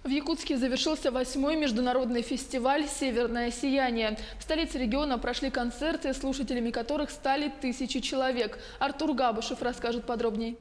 В Якутске завершился 8-й международный фестиваль «Северное сияние». В столице региона прошли концерты, слушателями которых стали тысячи человек. Артур Габышев расскажет подробнее.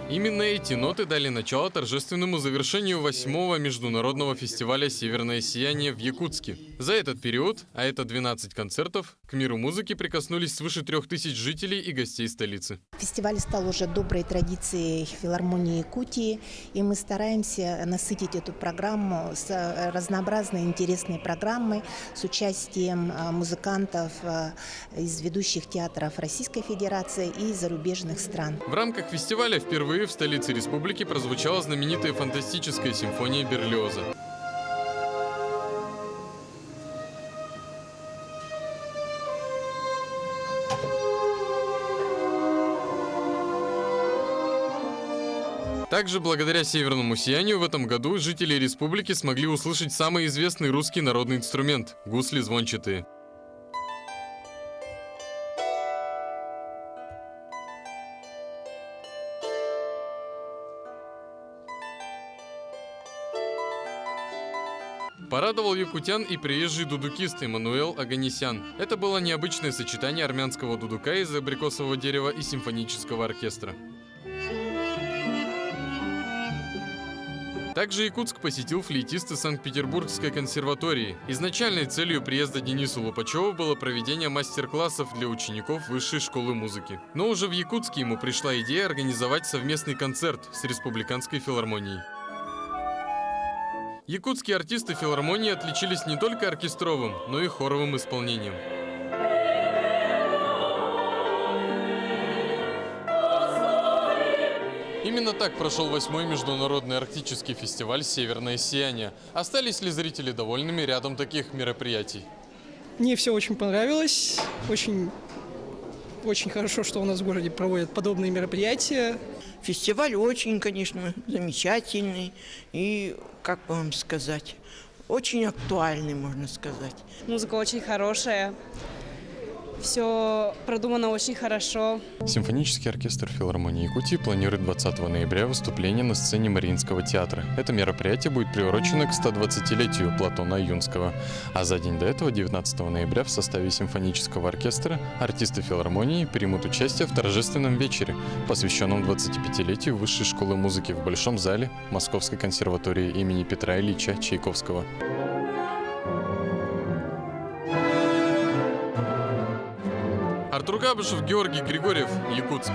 Именно эти ноты дали начало торжественному завершению 8-го международного фестиваля «Северное сияние» в Якутске. За этот период, а это 12 концертов, к миру музыки прикоснулись свыше 3000 жителей и гостей столицы. Фестиваль стал уже доброй традицией филармонии Якутии, и мы стараемся насытить эту программу с разнообразной интересной программой, с участием музыкантов из ведущих театров Российской Федерации и зарубежных стран. В рамках фестиваля впервые в столице республики прозвучала знаменитая фантастическая симфония Берлиоза. Также благодаря «Северному сиянию» в этом году жители республики смогли услышать самый известный русский народный инструмент – гусли звончатые. Порадовал якутян и приезжий дудукист Эммануэл Оганесян. Это было необычное сочетание армянского дудука из абрикосового дерева и симфонического оркестра. Также Якутск посетил флейтист из Санкт-Петербургской консерватории. Изначальной целью приезда Дениса Лупачева было проведение мастер-классов для учеников Высшей школы музыки. Но уже в Якутске ему пришла идея организовать совместный концерт с Республиканской филармонией. Якутские артисты филармонии отличились не только оркестровым, но и хоровым исполнением. Именно так прошел 8-й международный арктический фестиваль «Северное сияние». Остались ли зрители довольными рядом таких мероприятий? Мне все очень понравилось. Очень хорошо, что у нас в городе проводят подобные мероприятия. Фестиваль очень, конечно, замечательный и, как бы вам сказать, очень актуальный, можно сказать. Музыка очень хорошая, все продумано очень хорошо. Симфонический оркестр филармонии Якутии планирует 20 ноября выступление на сцене Мариинского театра. Это мероприятие будет приурочено к 120-летию Платона Юнского. А за день до этого, 19 ноября, в составе симфонического оркестра артисты филармонии примут участие в торжественном вечере, посвященном 25-летию Высшей школы музыки в Большом зале Московской консерватории имени Петра Ильича Чайковского. Артур Габышев, Георгий Григорьев, Якутск.